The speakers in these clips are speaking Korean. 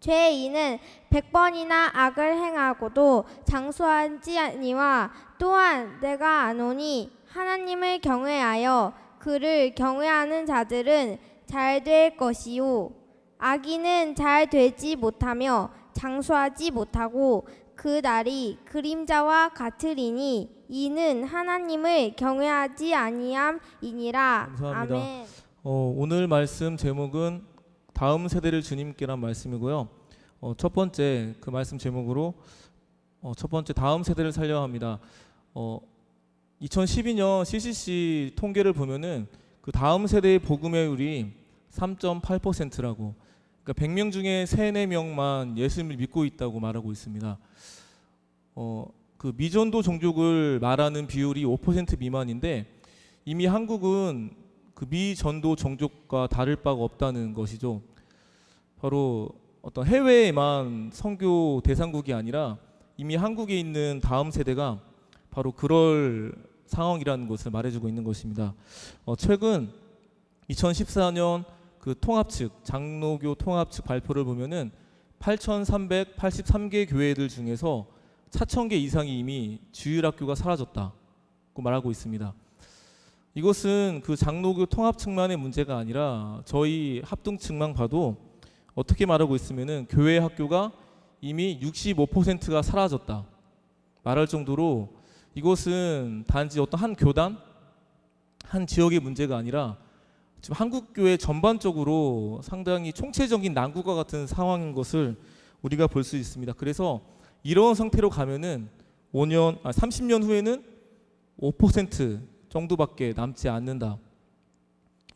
죄인은 100번이나 악을 행하고도 장수하지 아니와 또한 내가 아노니 하나님을 경외하여 그를 경외하는 자들은 잘 될 것이요 악인은 잘 되지 못하며 장수하지 못하고 그 날이 그림자와 같으리니 이는 하나님을 경외하지 아니함이니라. 감사합니다. 아멘. 오늘 말씀 제목은 다음 세대를 주님께란 말씀이고요. 첫 번째 그 말씀 제목으로 첫 번째 다음 세대를 살려야 합니다. 2012년 CCC 통계를 보면은 그 다음 세대의 복음의율이 3.8%라고, 그러니까 100명 중에 3, 4명만 예수님을 믿고 있다고 말하고 있습니다. 그 미전도 종족을 말하는 비율이 5% 미만인데 이미 한국은 그 미전도 종족과 다를 바가 없다는 것이죠. 바로 어떤 해외에만 선교 대상국이 아니라 이미 한국에 있는 다음 세대가 바로 그럴 상황이라는 것을 말해주고 있는 것입니다. 최근 2014년 그 통합 측 장로교 통합 측 발표를 보면은 8,383개 교회들 중에서 4,000개 이상이 이미 주일학교가 사라졌다고 말하고 있습니다. 이것은 그 장로교 통합 측만의 문제가 아니라 저희 합동 측만 봐도 어떻게 말하고 있으면은 교회 학교가 이미 65%가 사라졌다 말할 정도로 이것은 단지 어떤 한 교단, 한 지역의 문제가 아니라 지금 한국 교회 전반적으로 상당히 총체적인 난국과 같은 상황인 것을 우리가 볼 수 있습니다. 그래서 이런 상태로 가면은 30년 후에는 5% 정도밖에 남지 않는다.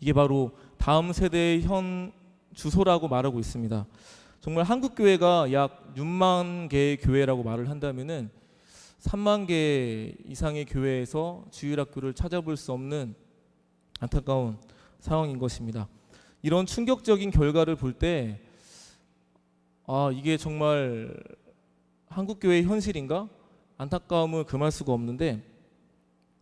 이게 바로 다음 세대의 현 주소라고 말하고 있습니다. 정말 한국 교회가 약 6만 개의 교회라고 말을 한다면은 3만 개 이상의 교회에서 주일학교를 찾아볼 수 없는 안타까운 상황인 것입니다. 이런 충격적인 결과를 볼 때 이게 정말 한국 교회의 현실인가? 안타까움을 금할 수가 없는데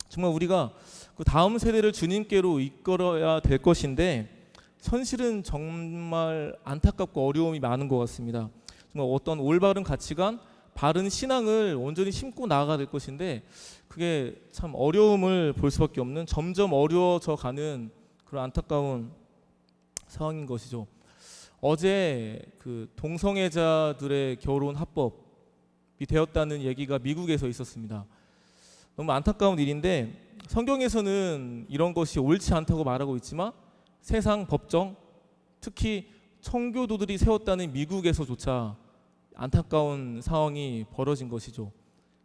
정말 우리가 그 다음 세대를 주님께로 이끌어야 될 것인데 현실은 정말 안타깝고 어려움이 많은 것 같습니다. 정말 어떤 올바른 가치관, 바른 신앙을 온전히 심고 나아가야 될 것인데 그게 참 어려움을 볼 수밖에 없는, 점점 어려워져 가는 그런 안타까운 상황인 것이죠. 어제 그 동성애자들의 결혼 합법이 되었다는 얘기가 미국에서 있었습니다. 너무 안타까운 일인데 성경에서는 이런 것이 옳지 않다고 말하고 있지만 세상 법정, 특히 청교도들이 세웠다는 미국에서조차 안타까운 상황이 벌어진 것이죠.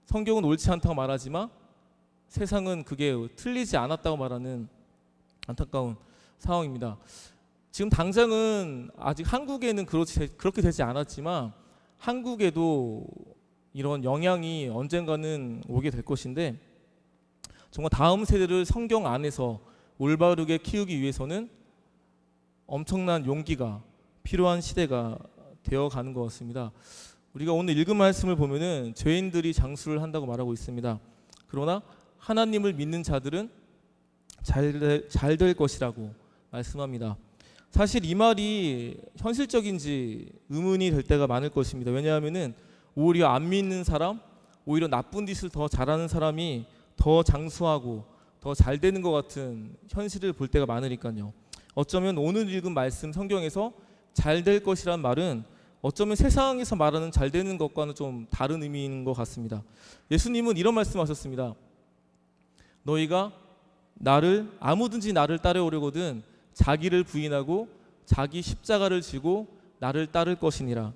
성경은 옳지 않다고 말하지만 세상은 그게 틀리지 않았다고 말하는 안타까운 상황입니다. 지금 당장은 아직 한국에는 그렇게 되지 않았지만 한국에도 이런 영향이 언젠가는 오게 될 것인데 정말 다음 세대를 성경 안에서 올바르게 키우기 위해서는 엄청난 용기가 필요한 시대가 되어가는 것 같습니다. 우리가 오늘 읽은 말씀을 보면은 죄인들이 장수를 한다고 말하고 있습니다. 그러나 하나님을 믿는 자들은 잘 될 것이라고 말씀합니다. 사실 이 말이 현실적인지 의문이 될 때가 많을 것입니다. 왜냐하면은 오히려 안 믿는 사람, 오히려 나쁜 짓을 더 잘하는 사람이 더 장수하고 더 잘 되는 것 같은 현실을 볼 때가 많으니까요. 어쩌면 오늘 읽은 말씀 성경에서 잘 될 것이란 말은 어쩌면 세상에서 말하는 잘 되는 것과는 좀 다른 의미인 것 같습니다. 예수님은 이런 말씀하셨습니다. 너희가 아무든지 나를 따라오려거든 자기를 부인하고 자기 십자가를 지고 나를 따를 것이니라.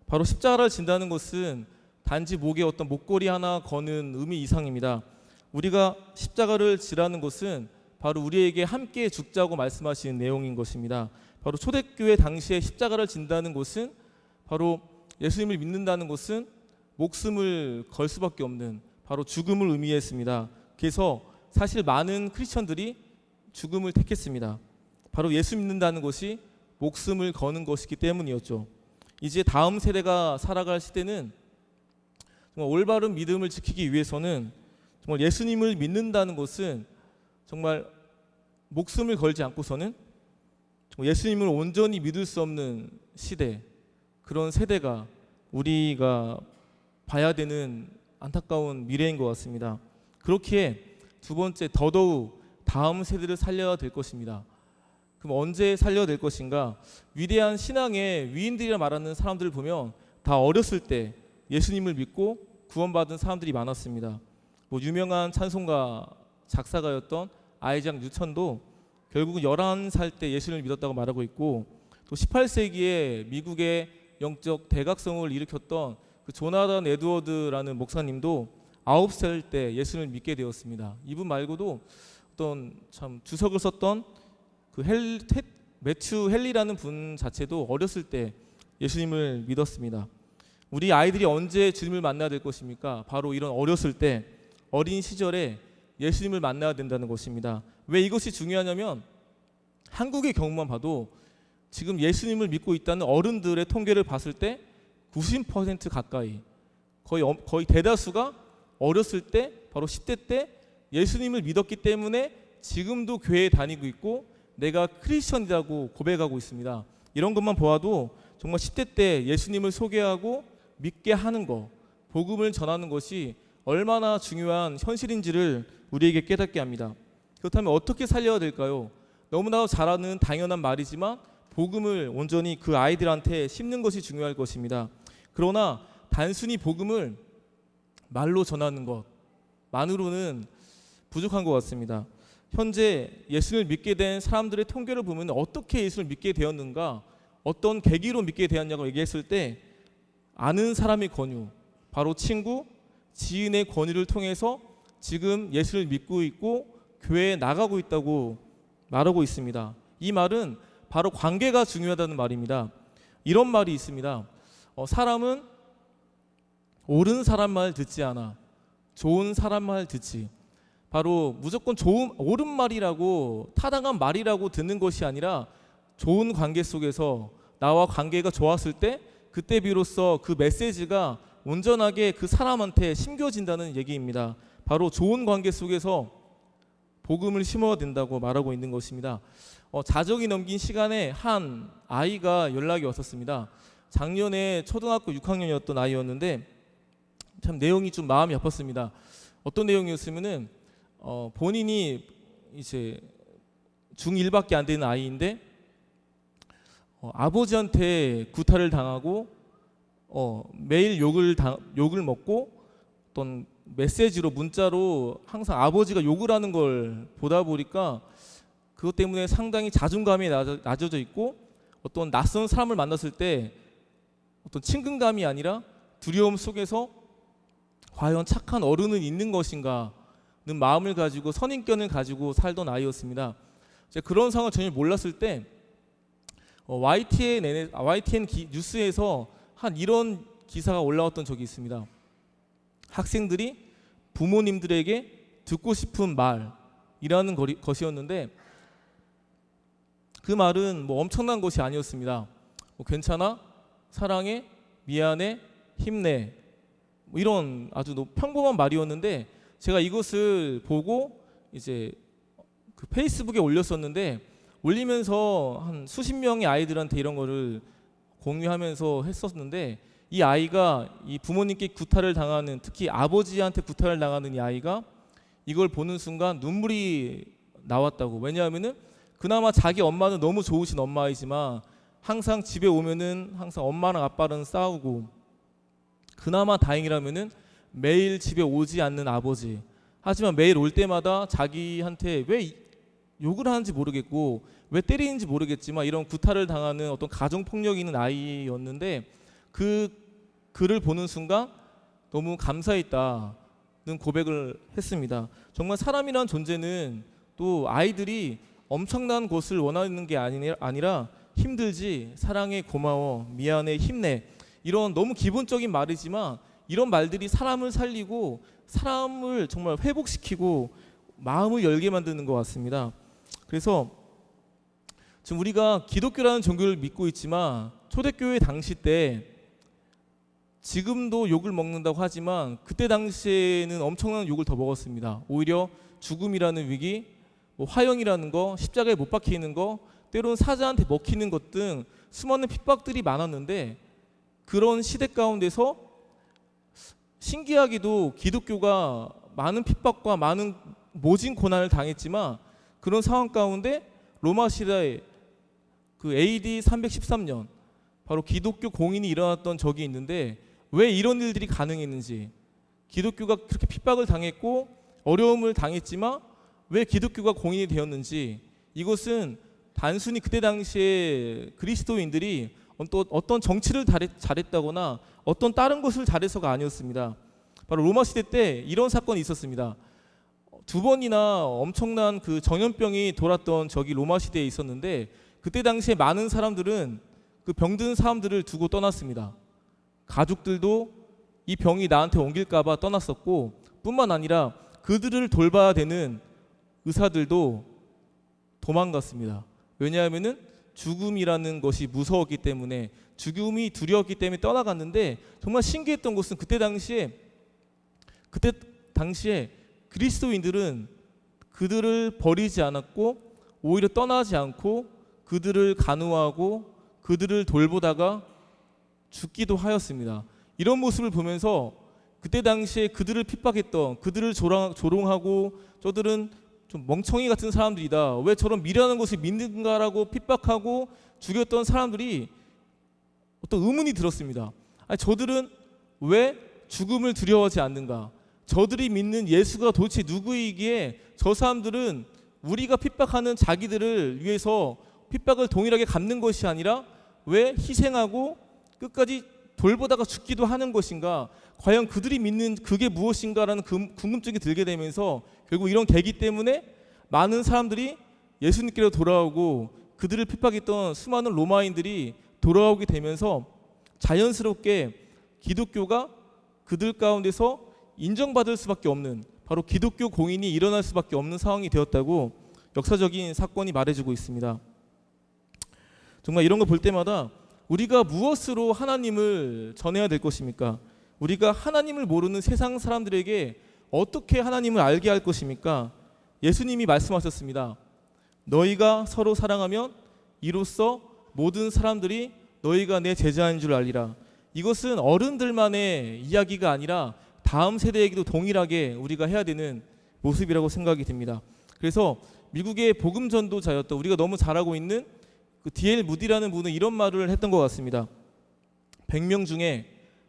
바로 십자가를 진다는 것은 단지 목에 어떤 목걸이 하나 거는 의미 이상입니다. 우리가 십자가를 지라는 것은 바로 우리에게 함께 죽자고 말씀하신 내용인 것입니다. 바로 초대교회 당시에 십자가를 진다는 것은 바로 예수님을 믿는다는 것은 목숨을 걸 수밖에 없는 바로 죽음을 의미했습니다. 그래서 사실 많은 크리스천들이 죽음을 택했습니다. 바로 예수 믿는다는 것이 목숨을 거는 것이기 때문이었죠. 이제 다음 세대가 살아갈 시대는 정말 올바른 믿음을 지키기 위해서는 정말 예수님을 믿는다는 것은 정말 목숨을 걸지 않고서는 예수님을 온전히 믿을 수 없는 시대, 그런 세대가 우리가 봐야 되는 안타까운 미래인 것 같습니다. 그렇기에 두 번째, 더더욱 다음 세대를 살려야 될 것입니다. 그럼 언제 살려야 될 것인가? 위대한 신앙의 위인들이라 말하는 사람들을 보면 다 어렸을 때 예수님을 믿고 구원받은 사람들이 많았습니다. 뭐 유명한 찬송가 작사가였던 아이작 뉴턴도 결국은 11살 때 예수님을 믿었다고 말하고 있고, 또 18세기에 미국의 영적 대각성을 일으켰던 그 조나단 에드워드라는 목사님도 9살 때 예수님을 믿게 되었습니다. 이분 말고도 어떤 참 주석을 썼던 그 매튜 헨리라는 분 자체도 어렸을 때 예수님을 믿었습니다. 우리 아이들이 언제 주님을 만나야 될 것입니까? 바로 이런 어렸을 때, 어린 시절에 예수님을 만나야 된다는 것입니다. 왜 이것이 중요하냐면 한국의 경우만 봐도 지금 예수님을 믿고 있다는 어른들의 통계를 봤을 때 90% 가까이, 거의 대다수가 어렸을 때, 바로 10대 때 예수님을 믿었기 때문에 지금도 교회에 다니고 있고 내가 크리스천이라고 고백하고 있습니다. 이런 것만 보아도 정말 10대 때 예수님을 소개하고 믿게 하는 것, 복음을 전하는 것이 얼마나 중요한 현실인지를 우리에게 깨닫게 합니다. 그렇다면 어떻게 살려야 될까요? 너무나 잘 아는 당연한 말이지만 복음을 온전히 그 아이들한테 심는 것이 중요할 것입니다. 그러나 단순히 복음을 말로 전하는 것만으로는 부족한 것 같습니다. 현재 예수를 믿게 된 사람들의 통계를 보면 어떻게 예수를 믿게 되었는가, 어떤 계기로 믿게 되었냐고 얘기했을 때 아는 사람의 권유, 바로 친구, 지인의 권유를 통해서 지금 예수를 믿고 있고 교회에 나가고 있다고 말하고 있습니다. 이 말은 바로 관계가 중요하다는 말입니다. 이런 말이 있습니다. 사람은 옳은 사람 말 듣지 않아 좋은 사람 말 듣지. 바로 무조건 옳은 말이라고, 타당한 말이라고 듣는 것이 아니라 좋은 관계 속에서 나와 관계가 좋았을 때 그때 비로소 그 메시지가 온전하게 그 사람한테 심겨진다는 얘기입니다. 바로 좋은 관계 속에서 복음을 심어야 된다고 말하고 있는 것입니다. 자정이 넘긴 시간에 한 아이가 연락이 왔었습니다. 작년에 초등학교 6학년이었던 아이였는데 참 내용이 좀 마음이 아팠습니다. 어떤 내용이었으면은 본인이 이제 중1밖에 안 되는 아이인데 아버지한테 구타를 당하고 매일 욕을 먹고 어떤 메시지로 문자로 항상 아버지가 욕을 하는 걸 보다 보니까 그것 때문에 상당히 자존감이 낮아져 있고 어떤 낯선 사람을 만났을 때 어떤 친근감이 아니라 두려움 속에서 과연 착한 어른은 있는 것인가 는 마음을 가지고 선입견을 가지고 살던 아이였습니다. 제가 그런 상황을 전혀 몰랐을 때 YTN 뉴스에서 한 이런 기사가 올라왔던 적이 있습니다. 학생들이 부모님들에게 듣고 싶은 말이라는 것이었는데 그 말은 뭐 엄청난 것이 아니었습니다. 괜찮아, 사랑해, 미안해, 힘내, 뭐 이런 아주 평범한 말이었는데 제가 이것을 보고 이제 그 페이스북에 올렸었는데 올리면서 한 수십 명의 아이들한테 이런 거를 공유하면서 했었는데 이 아이가 이 부모님께 구타를 당하는, 특히 아버지한테 구타를 당하는 이 아이가 이걸 보는 순간 눈물이 나왔다고. 왜냐하면은 그나마 자기 엄마는 너무 좋으신 엄마이지만 항상 집에 오면은 항상 엄마랑 아빠랑 싸우고 그나마 다행이라면은 매일 집에 오지 않는 아버지. 하지만 매일 올 때마다 자기한테 왜 욕을 하는지 모르겠고 왜 때리는지 모르겠지만 이런 구타를 당하는 어떤 가정폭력이 있는 아이였는데 그 글을 보는 순간 너무 감사했다는 고백을 했습니다. 정말 사람이란 존재는 또 아이들이 엄청난 것을 원하는 게 아니라 힘들지, 사랑해, 고마워, 미안해, 힘내, 이런 너무 기본적인 말이지만 이런 말들이 사람을 살리고 사람을 정말 회복시키고 마음을 열게 만드는 것 같습니다. 그래서 지금 우리가 기독교라는 종교를 믿고 있지만 초대교회 당시 때 지금도 욕을 먹는다고 하지만 그때 당시에는 엄청난 욕을 더 먹었습니다. 오히려 죽음이라는 위기, 뭐 화형이라는 거, 십자가에 못 박히는 거, 때로는 사자한테 먹히는 것 등 수많은 핍박들이 많았는데 그런 시대 가운데서 신기하게도 기독교가 많은 핍박과 많은 모진 고난을 당했지만 그런 상황 가운데 로마 시대에 그 AD 313년 바로 기독교 공인이 일어났던 적이 있는데 왜 이런 일들이 가능했는지, 기독교가 그렇게 핍박을 당했고 어려움을 당했지만 왜 기독교가 공인이 되었는지, 이것은 단순히 그때 당시에 그리스도인들이 어떤 정치를 잘했다거나 어떤 다른 것을 잘해서가 아니었습니다. 바로 로마 시대 때 이런 사건이 있었습니다. 두 번이나 엄청난 그 전염병이 돌았던 적이 로마 시대에 있었는데 그때 당시에 많은 사람들은 그 병든 사람들을 두고 떠났습니다. 가족들도 이 병이 나한테 옮길까 봐 떠났었고, 뿐만 아니라 그들을 돌봐야 되는 의사들도 도망갔습니다. 왜냐하면은 죽음이라는 것이 무서웠기 때문에, 죽음이 두려웠기 때문에 떠나갔는데, 정말 신기했던 것은 그때 당시에 그리스도인들은 그들을 버리지 않았고 오히려 떠나지 않고 그들을 간호하고 그들을 돌보다가 죽기도 하였습니다. 이런 모습을 보면서 그때 당시에 그들을 핍박했던, 그들을 조롱하고 저들은 좀 멍청이 같은 사람들이다, 왜 저런 미련한 것을 믿는가라고 핍박하고 죽였던 사람들이 어떤 의문이 들었습니다. 아니, 저들은 왜 죽음을 두려워하지 않는가? 저들이 믿는 예수가 도대체 누구이기에 저 사람들은 우리가 핍박하는 자기들을 위해서 핍박을 동일하게 갚는 것이 아니라 왜 희생하고 끝까지 돌보다가 죽기도 하는 것인가? 과연 그들이 믿는 그게 무엇인가라는 궁금증이 들게 되면서 결국 이런 계기 때문에 많은 사람들이 예수님께로 돌아오고 그들을 핍박했던 수많은 로마인들이 돌아오게 되면서 자연스럽게 기독교가 그들 가운데서 인정받을 수밖에 없는, 바로 기독교 공인이 일어날 수밖에 없는 상황이 되었다고 역사적인 사건이 말해주고 있습니다. 정말 이런 거 볼 때마다 우리가 무엇으로 하나님을 전해야 될 것입니까? 우리가 하나님을 모르는 세상 사람들에게 어떻게 하나님을 알게 할 것입니까? 예수님이 말씀하셨습니다. 너희가 서로 사랑하면 이로써 모든 사람들이 너희가 내 제자인 줄 알리라. 이것은 어른들만의 이야기가 아니라 다음 세대에게도 동일하게 우리가 해야 되는 모습이라고 생각이 듭니다. 그래서 미국의 복음 전도자였던, 우리가 너무 잘 알고 있는 그 D.L. 무디라는 분은 이런 말을 했던 것 같습니다. 100명 중에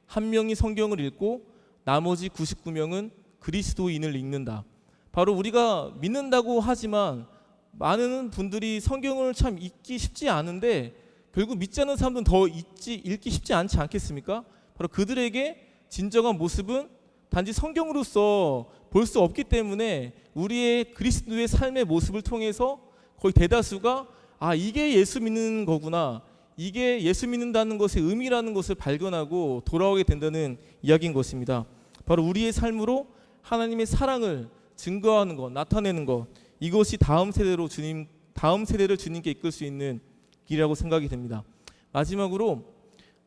1명이 성경을 읽고 나머지 99명은 그리스도인을 읽는다. 바로 우리가 믿는다고 하지만 많은 분들이 성경을 참 읽기 쉽지 않은데 결국 믿지 않는 사람들은 더 읽기 쉽지 않지 않겠습니까? 바로 그들에게 진정한 모습은 단지 성경으로서 볼 수 없기 때문에 우리의 그리스도의 삶의 모습을 통해서 거의 대다수가 이게 예수 믿는 거구나, 이게 예수 믿는다는 것의 의미라는 것을 발견하고 돌아오게 된다는 이야기인 것입니다. 바로 우리의 삶으로 하나님의 사랑을 증거하는 것, 나타내는 것, 이것이 다음 세대를 주님께 이끌 수 있는 길이라고 생각이 됩니다. 마지막으로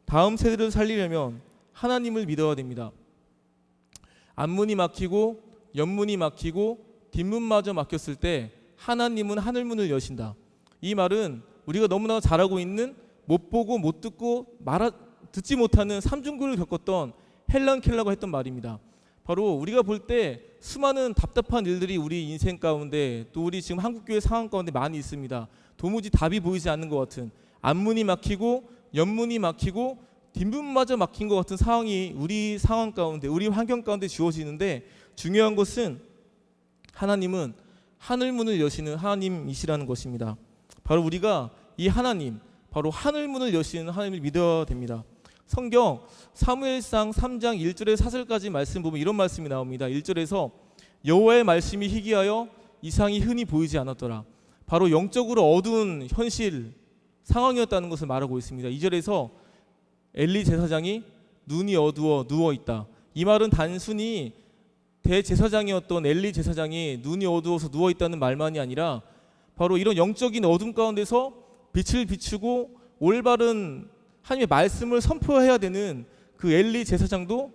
다음 세대를 살리려면 하나님을 믿어야 됩니다. 앞문이 막히고 옆문이 막히고 뒷문마저 막혔을 때 하나님은 하늘문을 여신다. 이 말은 우리가 너무나 잘 알고 있는 못 보고 못 듣고 듣지 못하는 삼중고를 겪었던 헬런 켈러가 했던 말입니다. 바로 우리가 볼 때 수많은 답답한 일들이 우리 인생 가운데, 또 우리 지금 한국교회 상황 가운데 많이 있습니다. 도무지 답이 보이지 않는 것 같은, 앞문이 막히고 옆문이 막히고 뒷문마저 막힌 것 같은 상황이 우리 상황 가운데, 우리 환경 가운데 주어지는데, 중요한 것은 하나님은 하늘문을 여시는 하나님이시라는 것입니다. 바로 우리가 이 하나님, 바로 하늘문을 여시는 하나님을 믿어야 됩니다. 성경 사무엘상 3장 1절에 4절까지 말씀 보면 이런 말씀이 나옵니다. 1절에서 여호와의 말씀이 희귀하여 이상이 흔히 보이지 않았더라. 바로 영적으로 어두운 현실 상황이었다는 것을 말하고 있습니다. 2절에서 엘리 제사장이 눈이 어두워 누워 있다. 이 말은 단순히 대제사장이었던 엘리 제사장이 눈이 어두워서 누워 있다는 말만이 아니라 바로 이런 영적인 어둠 가운데서 빛을 비추고 올바른 하나님의 말씀을 선포해야 되는 그 엘리 제사장도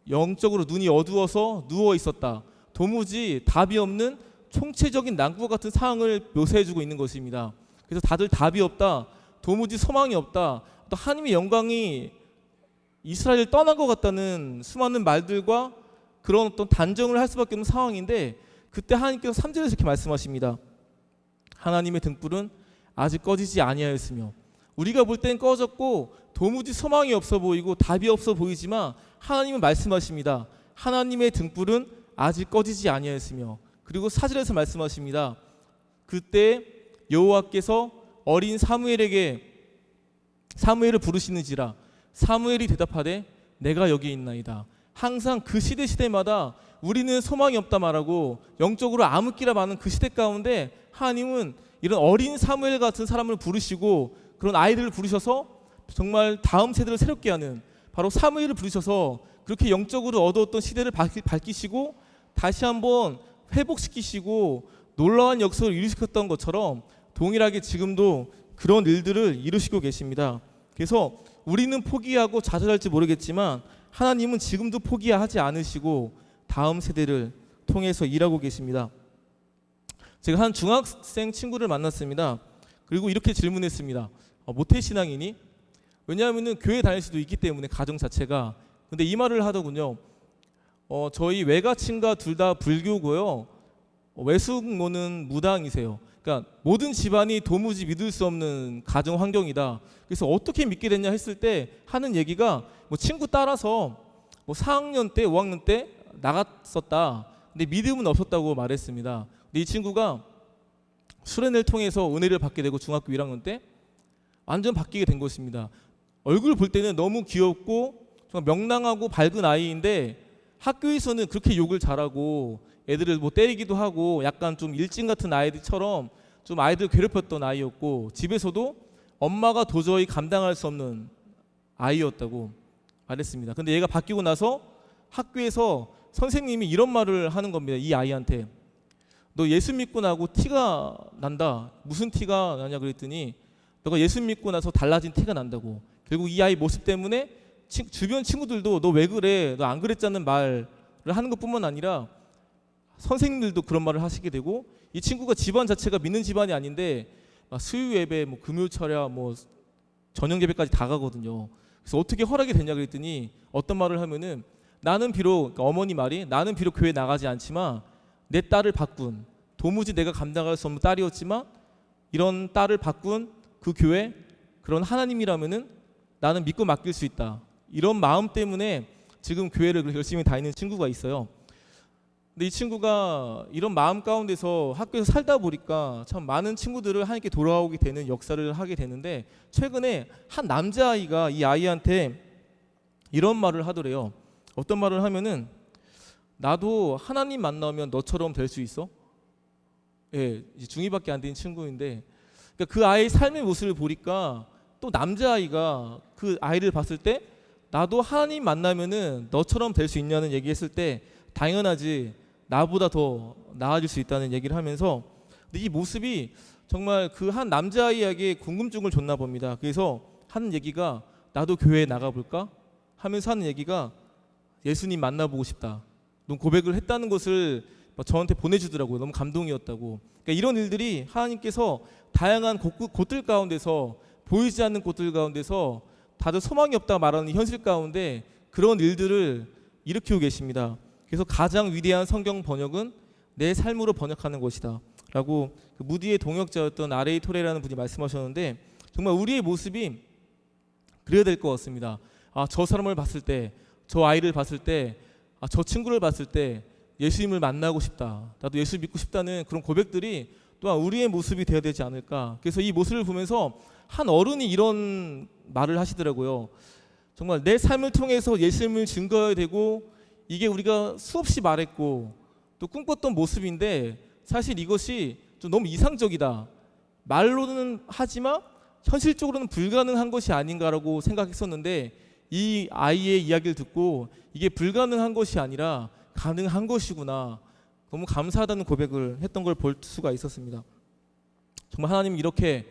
영적으로 눈이 어두워서 누워 있었다. 도무지 답이 없는 총체적인 난국과 같은 상황을 묘사해주고 있는 것입니다. 그래서 다들 답이 없다, 도무지 소망이 없다, 또 하나님의 영광이 이스라엘을 떠난 것 같다는 수많은 말들과 그런 어떤 단정을 할 수밖에 없는 상황인데, 그때 하나님께서 3절에서 이렇게 말씀하십니다. 하나님의 등불은 아직 꺼지지 아니하였으며. 우리가 볼 땐 꺼졌고 도무지 소망이 없어 보이고 답이 없어 보이지만 하나님은 말씀하십니다. 하나님의 등불은 아직 꺼지지 아니하였으며. 그리고 4절에서 말씀하십니다. 그때 여호와께서 어린 사무엘을 부르시는지라 사무엘이 대답하되 내가 여기 있나이다. 항상 그 시대마다 우리는 소망이 없다 말하고 영적으로 암흑기라 많은 그 시대 가운데 하나님은 이런 어린 사무엘 같은 사람을 부르시고 그런 아이들을 부르셔서 정말 다음 세대를 새롭게 하는, 바로 사무엘을 부르셔서 그렇게 영적으로 어두웠던 시대를 밝히시고 다시 한번 회복시키시고 놀라운 역사를 이루셨던 것처럼 동일하게 지금도 그런 일들을 이루시고 계십니다. 그래서 우리는 포기하고 좌절할지 모르겠지만 하나님은 지금도 포기하지 않으시고 다음 세대를 통해서 일하고 계십니다. 제가 한 중학생 친구를 만났습니다. 그리고 이렇게 질문했습니다. 모태신앙이니? 왜냐하면 교회 다닐 수도 있기 때문에, 가정 자체가. 근데 이 말을 하더군요. 저희 외가친가 둘 다 불교고요. 외숙모는 무당이세요. 그러니까 모든 집안이 도무지 믿을 수 없는 가정 환경이다. 그래서 어떻게 믿게 됐냐 했을 때 하는 얘기가, 친구 따라서 4학년 때 5학년 때 나갔었다. 근데 믿음은 없었다고 말했습니다. 근데 이 친구가 수련회를 통해서 은혜를 받게 되고 중학교 1학년 때 완전 바뀌게 된 것입니다. 얼굴 볼 때는 너무 귀엽고 정말 명랑하고 밝은 아이인데 학교에서는 그렇게 욕을 잘하고 애들을 때리기도 하고 약간 좀 일진 같은 아이들처럼 좀 아이들 괴롭혔던 아이였고, 집에서도 엄마가 도저히 감당할 수 없는 아이였다고 말했습니다. 근데 얘가 바뀌고 나서 학교에서 선생님이 이런 말을 하는 겁니다. 이 아이한테. 너 예수 믿고 나고 티가 난다. 무슨 티가 나냐 그랬더니 너가 예수 믿고 나서 달라진 티가 난다고. 결국 이 아이 모습 때문에 주변 친구들도 너 왜 그래? 너 안 그랬자는 말을 하는 것뿐만 아니라 선생님들도 그런 말을 하시게 되고, 이 친구가 집안 자체가 믿는 집안이 아닌데 수요 예배, 금요 철야, 저녁 예배까지 다 가거든요. 그래서 어떻게 허락이 되냐 그랬더니 어떤 말을 하면은 나는 비록, 그러니까 어머니 말이, 나는 비록 교회 나가지 않지만 내 딸을 바꾼, 도무지 내가 감당할 수 없는 딸이었지만 이런 딸을 바꾼 그 교회, 그런 하나님이라면은 나는 믿고 맡길 수 있다. 이런 마음 때문에 지금 교회를 열심히 다니는 친구가 있어요. 근데 이 친구가 이런 마음 가운데서 학교에서 살다 보니까 참 많은 친구들을 하나님께 돌아오게 되는 역사를 하게 되는데, 최근에 한 남자아이가 이 아이한테 이런 말을 하더래요. 어떤 말을 하면은 나도 하나님 만나면 너처럼 될 수 있어? 예, 중2밖에 안 된 친구인데, 그러니까 그 아이의 삶의 모습을 보니까 또 남자아이가 그 아이를 봤을 때 나도 하나님 만나면은 너처럼 될 수 있냐는 얘기했을 때 당연하지, 나보다 더 나아질 수 있다는 얘기를 하면서, 근데 이 모습이 정말 그 한 남자아이에게 궁금증을 줬나 봅니다. 그래서 하는 얘기가 나도 교회에 나가볼까? 하면서 하는 얘기가 예수님 만나보고 싶다. 너무 고백을 했다는 것을 저한테 보내주더라고요. 너무 감동이었다고. 그러니까 이런 일들이 하나님께서 다양한 곳들 가운데서, 보이지 않는 곳들 가운데서 다들 소망이 없다 말하는 현실 가운데 그런 일들을 일으키고 계십니다. 그래서 가장 위대한 성경 번역은 내 삶으로 번역하는 것이다 라고 그 무디의 동역자였던 R.A. 토레라는 분이 말씀하셨는데, 정말 우리의 모습이 그래야 될 것 같습니다. 저 사람을 봤을 때, 저 아이를 봤을 때, 저 친구를 봤을 때 예수님을 만나고 싶다, 나도 예수 믿고 싶다는 그런 고백들이 또한 우리의 모습이 되어야 되지 않을까. 그래서 이 모습을 보면서 한 어른이 이런 말을 하시더라고요. 정말 내 삶을 통해서 예수님을 증거해야 되고, 이게 우리가 수없이 말했고 또 꿈꿨던 모습인데 사실 이것이 좀 너무 이상적이다, 말로는 하지만 현실적으로는 불가능한 것이 아닌가라고 생각했었는데, 이 아이의 이야기를 듣고 이게 불가능한 것이 아니라 가능한 것이구나, 너무 감사하다는 고백을 했던 걸 볼 수가 있었습니다. 정말 하나님 이렇게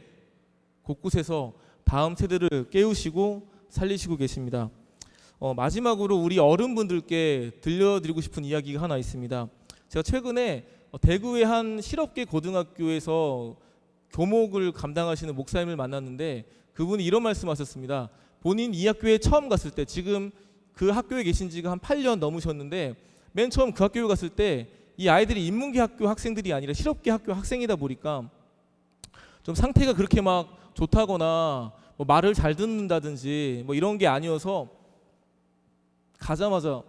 곳곳에서 다음 세대를 깨우시고 살리시고 계십니다. 마지막으로 우리 어른분들께 들려드리고 싶은 이야기가 하나 있습니다. 제가 최근에 대구의 한 실업계 고등학교에서 교목을 감당하시는 목사님을 만났는데, 그분이 이런 말씀하셨습니다. 본인 이 학교에 처음 갔을 때, 지금 그 학교에 계신 지가 한 8년 넘으셨는데 맨 처음 그 학교에 갔을 때 이 아이들이 인문계 학교 학생들이 아니라 실업계 학교 학생이다 보니까 좀 상태가 그렇게 막 좋다거나 뭐 말을 잘 듣는다든지 뭐 이런 게 아니어서 가자마자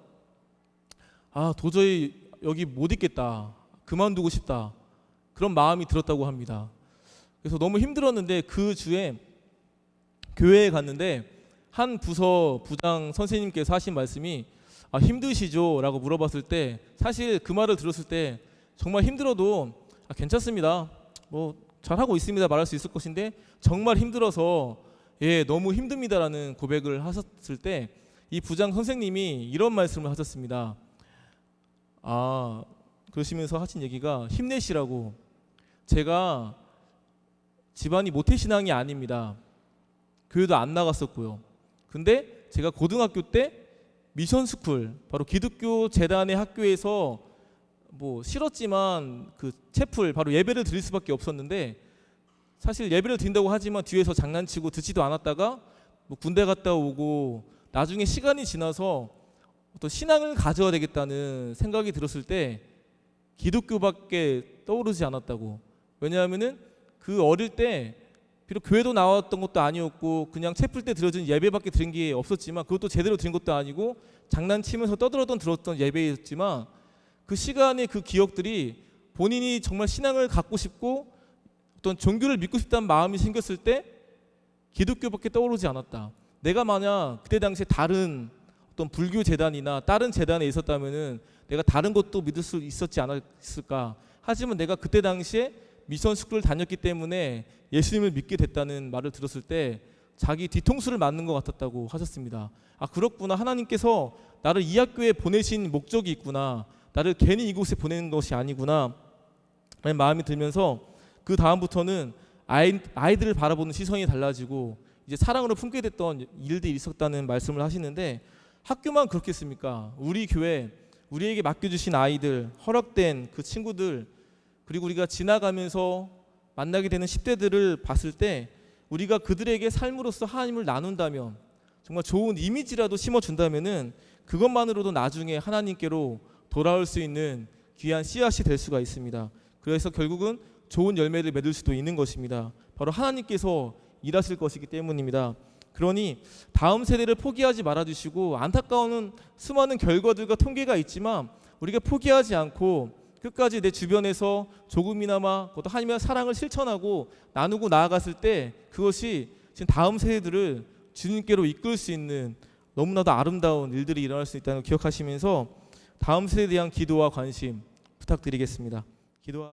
도저히 여기 못 있겠다, 그만두고 싶다, 그런 마음이 들었다고 합니다. 그래서 너무 힘들었는데 그 주에 교회에 갔는데 한 부서 부장 선생님께서 하신 말씀이 힘드시죠? 라고 물어봤을 때 사실 그 말을 들었을 때 정말 힘들어도 괜찮습니다, 뭐 잘하고 있습니다 말할 수 있을 것인데 정말 힘들어서 너무 힘듭니다라는 고백을 하셨을 때 이 부장 선생님이 이런 말씀을 하셨습니다. 그러시면서 하신 얘기가 힘내시라고, 제가 집안이 모태신앙이 아닙니다. 교회도 안 나갔었고요. 근데 제가 고등학교 때 미션스쿨, 바로 기독교 재단의 학교에서 뭐 싫었지만 그 채플, 바로 예배를 드릴 수밖에 없었는데 사실 예배를 드린다고 하지만 뒤에서 장난치고 듣지도 않았다가 뭐 군대 갔다 오고 나중에 시간이 지나서 어떤 신앙을 가져야 되겠다는 생각이 들었을 때 기독교밖에 떠오르지 않았다고. 왜냐하면은 그 어릴 때 비록 교회도 나왔던 것도 아니었고 그냥 채플 때 드려진 예배밖에 드린 게 없었지만 그것도 제대로 드린 것도 아니고 장난치면서 떠들었던 들었던 예배였지만 그 시간의 그 기억들이 본인이 정말 신앙을 갖고 싶고 어떤 종교를 믿고 싶다는 마음이 생겼을 때 기독교밖에 떠오르지 않았다. 내가 만약 그때 당시에 다른 어떤 불교 재단이나 다른 재단에 있었다면은 내가 다른 것도 믿을 수 있었지 않았을까. 하지만 내가 그때 당시에 미션 스쿨을 다녔기 때문에 예수님을 믿게 됐다는 말을 들었을 때 자기 뒤통수를 맞는 것 같았다고 하셨습니다. 그렇구나, 하나님께서 나를 이 학교에 보내신 목적이 있구나, 나를 괜히 이곳에 보내는 것이 아니구나 라는 마음이 들면서 그 다음부터는 아이들을 바라보는 시선이 달라지고 이제 사랑으로 품게 됐던 일들이 있었다는 말씀을 하시는데, 학교만 그렇겠습니까? 우리 교회, 우리에게 맡겨주신 아이들, 허락된 그 친구들, 그리고 우리가 지나가면서 만나게 되는 10대들을 봤을 때 우리가 그들에게 삶으로서 하나님을 나눈다면, 정말 좋은 이미지라도 심어준다면은 그것만으로도 나중에 하나님께로 돌아올 수 있는 귀한 씨앗이 될 수가 있습니다. 그래서 결국은 좋은 열매를 맺을 수도 있는 것입니다. 바로 하나님께서 일하실 것이기 때문입니다. 그러니 다음 세대를 포기하지 말아주시고, 안타까운 수많은 결과들과 통계가 있지만 우리가 포기하지 않고 끝까지 내 주변에서 조금이나마 그것도 하나님의 사랑을 실천하고 나누고 나아갔을 때 그것이 지금 다음 세대들을 주님께로 이끌 수 있는 너무나도 아름다운 일들이 일어날 수 있다는 걸 기억하시면서 다음 세대에 대한 기도와 관심 부탁드리겠습니다. 기도와